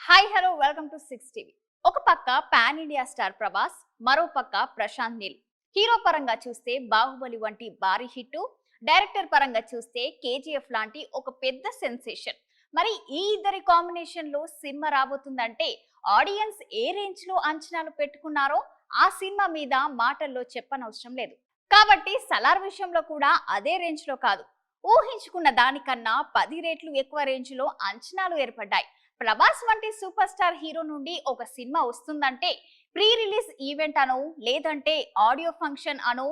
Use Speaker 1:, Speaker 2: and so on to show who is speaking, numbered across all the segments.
Speaker 1: Hi hello welcome to 6 TV. ఒక పక్క pan India star Prabhas, మరో పక్క ప్రశాంత్ నీల్. హీరో పరంగా చూస్తే బాహుబలి వంటి భారీ హిట్, డైరెక్టర్ పరంగా చూస్తే కేజీఎఫ్ లాంటి ఒక పెద్ద సెన్సేషన్. మరి ఈ ఇద్దరి కాంబినేషన్ లో సినిమా రాబోతుందంటే ఆడియన్స్ ఏ రేంజ్ లో అంచనాలు పెట్టుకున్నారో ఆ సినిమా మీద మాటల్లో చెప్పనవసరం లేదు. కాబట్టి సలార్ విషయంలో కూడా అదే రేంజ్ లో కాదు, ఊహించుకున్న దానికన్నా 10 రెట్లు ఎక్కువ రేంజ్ లో అంచనాలు ఏర్పడ్డాయి. ప్రభాస్ వంటి సూపర్ స్టార్ హీరో నుండి ఒక సినిమా వస్తుందంటే ప్రీ రిలీజ్ ఈవెంట్ అనో లేదంటే ఆడియో ఫంక్షన్ అనో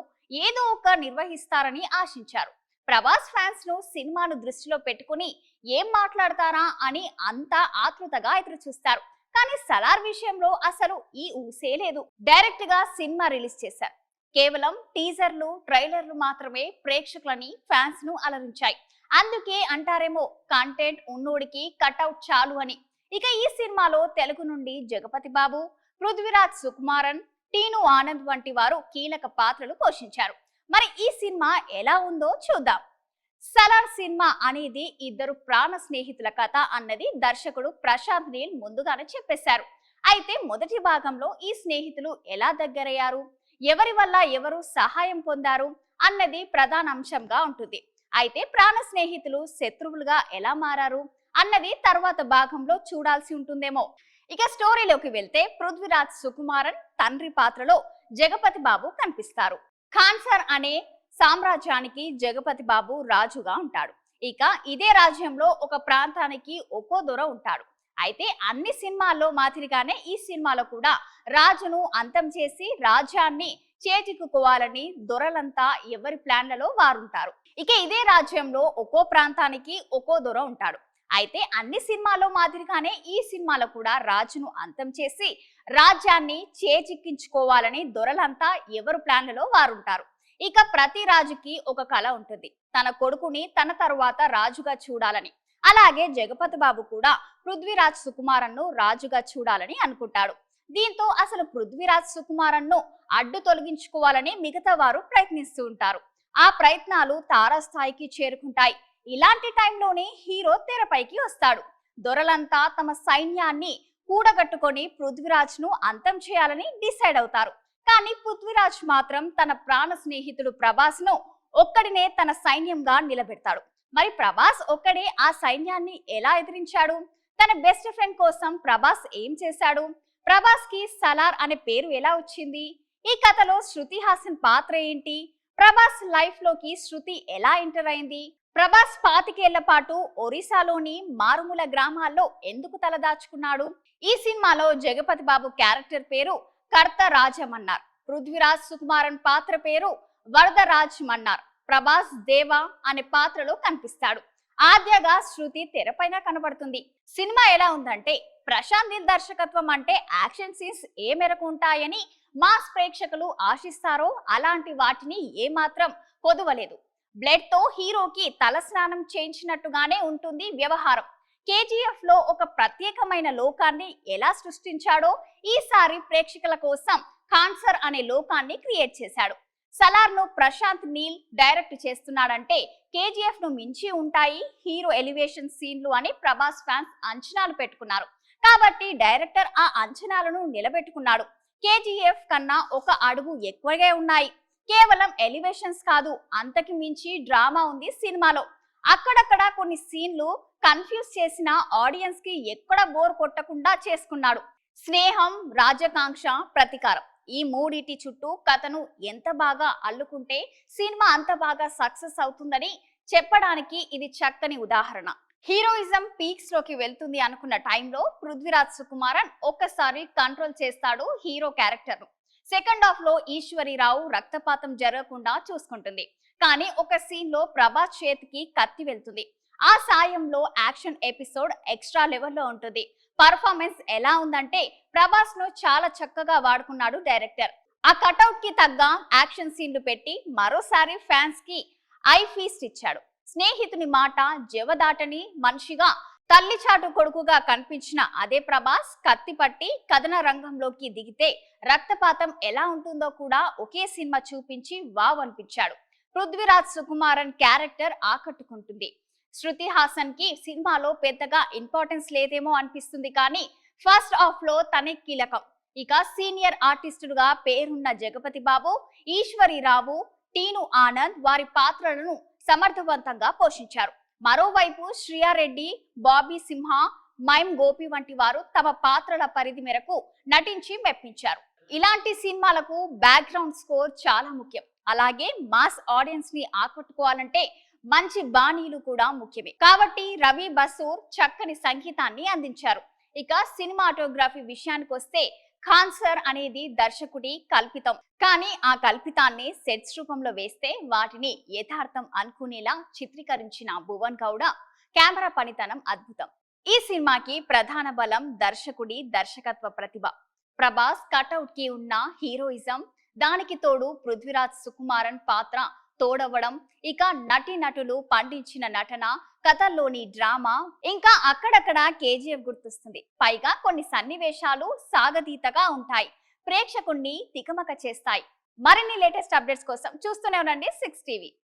Speaker 1: ఏదో ఒక నిర్వహిస్తారని ఆశించారు. ప్రభాస్ ఫ్యాన్స్ ను సినిమాను దృష్టిలో పెట్టుకుని ఏం మాట్లాడతారా అని అంతా ఆతృతగా ఎదురు చూస్తారు. కానీ సలార్ విషయంలో అసలు ఈ ఊసే లేదు. డైరెక్ట్ గా సినిమా రిలీజ్ చేశారు. కేవలం టీజర్లు, ట్రైలర్లు మాత్రమే ప్రేక్షకులని, ఫ్యాన్స్ ను అలరించాయి. అందుకే అంటారేమో కంటెంట్ ఉన్నోడికి కట్అవుట్ చాలు అని. ఇక ఈ సినిమాలో తెలుగు నుండి జగపతి బాబు, పృథ్వీరాజ్ సుకుమారన్, టీను ఆనంద్ వంటి వారు కీలక పాత్రలు పోషించారు. మరి ఈ సినిమా ఎలా ఉందో చూద్దాం. సలార్ సినిమా అనేది ఇద్దరు ప్రాణ స్నేహితుల కథ అన్నది దర్శకుడు ప్రశాంత్ నీల్ ముందుగానే చెప్పేశారు. అయితే మొదటి భాగంలో ఈ స్నేహితులు ఎలా దగ్గరయ్యారు, ఎవరి వల్ల ఎవరు సహాయం పొందారు అన్నది ప్రధాన అంశంగా ఉంటుంది. అయితే ప్రాణ స్నేహితులు శత్రువులుగా ఎలా మారారు అన్నది తర్వాత భాగంలో చూడాల్సి ఉంటుందేమో. ఇక స్టోరీలోకి వెళ్తే పృథ్వీరాజ్ సుకుమారన్ తండ్రి పాత్రలో జగపతి బాబు కనిపిస్తారు. ఖాన్సర్ అనే సామ్రాజ్యానికి జగపతి బాబు రాజుగా ఉంటాడు. ఇక ఇదే రాజ్యంలో ఒక ప్రాంతానికి ఒక్కో దొర ఉంటాడు. అయితే అన్ని సినిమాల్లో మాదిరిగానే ఈ సినిమాలో కూడా రాజును అంతం చేసి రాజ్యాన్ని చేజిక్కుకోవాలని దొరలంతా ఎవరి ప్లాన్లలో వారుంటారు. ఇక ఇదే రాజ్యంలో ఒక్కో ప్రాంతానికి ఒక్కో దొర ఉంటాడు. అయితే అన్ని సినిమాల్లో మాదిరిగానే ఈ సినిమాలో కూడా రాజును అంతం చేసి రాజ్యాన్ని చేజిక్కించుకోవాలని దొరలంతా ఎవరు ప్లాన్లలో వారుంటారు. ఇక ప్రతి రాజుకి ఒక కళ ఉంటుంది, తన కొడుకుని తన తరువాత రాజుగా చూడాలని. అలాగే జగపతి బాబు కూడా పృథ్వీరాజ్ సుకుమారన్ను రాజుగా చూడాలని అనుకుంటాడు. దీంతో అసలు పృథ్వీరాజ్ సుకుమారన్ను అడ్డు తొలగించుకోవాలని మిగతా వారు ప్రయత్నిస్తూ ఉంటారు. ఆ ప్రయత్నాలు తారాస్థాయికి చేరుకుంటాయి. ఇలాంటి టైంలోనే హీరో తెరపైకి వస్తాడు. దొరలంతా తమ సైన్యాన్ని కూడగట్టుకొని పృథ్వీరాజ్ ను అంతం చేయాలని డిసైడ్ అవుతారు. కానీ పృథ్వీరాజ్ మాత్రం తన ప్రాణ స్నేహితుడు ప్రభాస్ ను ఒక్కడినే తన సైన్యంగా నిలబెడతాడు. మరి ప్రభాస్ ఒక్కడే ఆ సైన్యాన్ని ఎలా ఎదిరించాడు? తన బెస్ట్ ఫ్రెండ్ కోసం ప్రభాస్ ఏం చేశాడు? ప్రభాస్ కి సలార్ అనే పేరు ఎలా వచ్చింది? ఈ కథలో శృతి హాసన్ పాత్ర ఏంటి? ప్రభాస్ లైఫ్ లోకి శృతి ఎలా ఎంటర్ అయింది? ప్రభాస్ 25 ఏళ్ల పాటు ఒరిస్సాలోని మారుమూల గ్రామాల్లో ఎందుకు తలదాచుకున్నాడు? ఈ సినిమాలో జగపతి బాబు క్యారెక్టర్ పేరు కర్త రాజమన్నారు. పృథ్వీరాజ్ సుకుమారన్ పాత్ర పేరు వరదరాజ్ మన్నారు. ప్రభాస్ దేవా అనే పాత్రలో కనిపిస్తాడు. ఆద్యగా శృతి తెరపైన కనబడుతుంది. సినిమా ఎలా ఉందంటే ప్రశాంత్ నీల్ దర్శకత్వం అంటే యాక్షన్ సీన్స్ ఏ మేరకు ఉంటాయని మాస్ ప్రేక్షకులు ఆశిస్తారో అలాంటి వాటిని ఏమాత్రం కొదవలేదు. బ్లడ్ తో హీరోకి తలస్నానం చేయించినట్టుగానే ఉంటుంది వ్యవహారం. కేజీఎఫ్ లో ఒక ప్రత్యేకమైన లోకాన్ని ఎలా సృష్టించాడో ఈసారి ప్రేక్షకుల కోసం ఖాన్సర్ అనే లోకాన్ని క్రియేట్ చేశాడు. సలార్ ను ప్రశాంత్ నీల్ డైరెక్ట్ చేస్తున్నాడంటే కేజీఎఫ్ ను మించి ఉంటాయి హీరో ఎలివేషన్ సీన్లు అని ప్రభాస్ ఫ్యాన్స్ అంచనాలు పెట్టుకున్నారు. కాబట్టి డైరెక్టర్ ఆ అంచనాలను నిలబెట్టుకున్నాడు. కేజీఎఫ్ కన్నా ఒక అడుగు ఎక్కువగా ఉన్నాయి. కేవలం ఎలివేషన్స్ కాదు, అంతకి మించి డ్రామా ఉంది సినిమాలో. అక్కడక్కడ కొన్ని సీన్లు కన్ఫ్యూజ్ చేసిన ఆడియన్స్ కి ఎక్కడ బోర్ కొట్టకుండా చేసుకున్నాడు. స్నేహం, రాజకాంక్ష, ప్రతీకారం ఈ మూడిటి చుట్టూ కథను ఎంత బాగా అల్లుకుంటే సినిమా అంత బాగా సక్సెస్ అవుతుందని చెప్పడానికి ఇది చక్కని ఉదాహరణ. హీరోయిజం పీక్స్ లోకి వెళ్తుంది అనుకున్న టైంలో పృథ్వీరాజ్ సుకుమారన్ ఒక్కసారి కంట్రోల్ చేస్తాడు హీరో క్యారెక్టర్ ను. సెకండ్ హాఫ్ లో ఈశ్వరీరావు రక్తపాతం జరగకుండా చూసుకుంటుంది. కానీ ఒక సీన్ లో ప్రభాస్ చేతికి కత్తి వెళ్తుంది. ఆ సాయంలో యాక్షన్ ఎపిసోడ్ ఎక్స్ట్రా లెవెల్లో ఉంటుంది. పర్ఫార్మెన్స్ ఎలా ఉందంటే ప్రభాస్ ను చాలా చక్కగా వాడుకున్నాడు డైరెక్టర్. ఆ కటౌట్ కి తగ్గ యాక్షన్ సీన్లు పెట్టి మరోసారి ఫ్యాన్స్ కి ఐ ఫీస్ట్ ఇచ్చాడు. స్నేహితుని మాట జవదాటని మనిషిగా, తల్లి చాటు కొడుకుగా కనిపించిన అదే ప్రభాస్ కత్తి పట్టి కథన రంగంలోకి దిగితే రక్తపాతం ఎలా ఉంటుందో కూడా ఒకే సినిమా చూపించి వావ్ అనిపించాడు. పృథ్వీరాజ్ సుకుమారన్ క్యారెక్టర్ ఆకట్టుకుంటుంది. శృతి హాసన్ కి సినిమాలో పెద్దగా ఇంపార్టెన్స్ లేదేమో అనిపిస్తుంది కానీ ఫస్ట్ హాఫ్ లో తనే కీలకం. ఇక సీనియర్ ఆర్టిస్టులుగా పేరున్న జగపతి బాబు, ఈశ్వరీరావు, టీను ఆనంద్ వారి పాత్రలను సమర్థవంతంగా పోషించారు. మరోవైపు శ్రియారెడ్డి, బాబీ సింహ, మైమ్ గోపి వంటి వారు తమ పాత్రల పరిధి మేరకు నటించి మెప్పించారు. ఇలాంటి సినిమాలకు బ్యాక్గ్రౌండ్ స్కోర్ చాలా ముఖ్యం. అలాగే మాస్ ఆడియన్స్ ని ఆకట్టుకోవాలంటే మంచి బాణీలు కూడా ముఖ్యమే. కాబట్టి రవి బసూర్ చక్కని సంగీతాన్ని అందించారు. ఇక సినిమాటోగ్రఫీ విషయానికి వస్తే ఖాన్సర్ అనేది దర్శకుడి కల్పితం. కానీ ఆ కల్పితాన్ని సెట్స్ రూపంలో వేస్తే వాటిని యథార్థం అనుకునేలా చిత్రీకరించిన భువన్ గౌడ కెమెరా పనితనం అద్భుతం. ఈ సినిమాకి ప్రధాన బలం దర్శకుడి దర్శకత్వ ప్రతిభ. ప్రభాస్ కటౌట్ కి ఉన్న హీరోయిజం, దానికి తోడు పృథ్వీరాజ్ సుకుమారన్ పాత్ర తోడవడం, ఇక నటులు పండించిన నటన, కథల్లోని డ్రామా, ఇంకా అక్కడక్కడ కేజీఎఫ్ గుర్తొస్తుంది. పైగా కొన్ని సన్నివేశాలు సాగతీతగా ఉంటాయి, ప్రేక్షకుణ్ణి తికమక చేస్తాయి. మరిన్ని లేటెస్ట్ అప్డేట్స్ కోసం చూస్తూనే ఉండండి 6 టీవీ.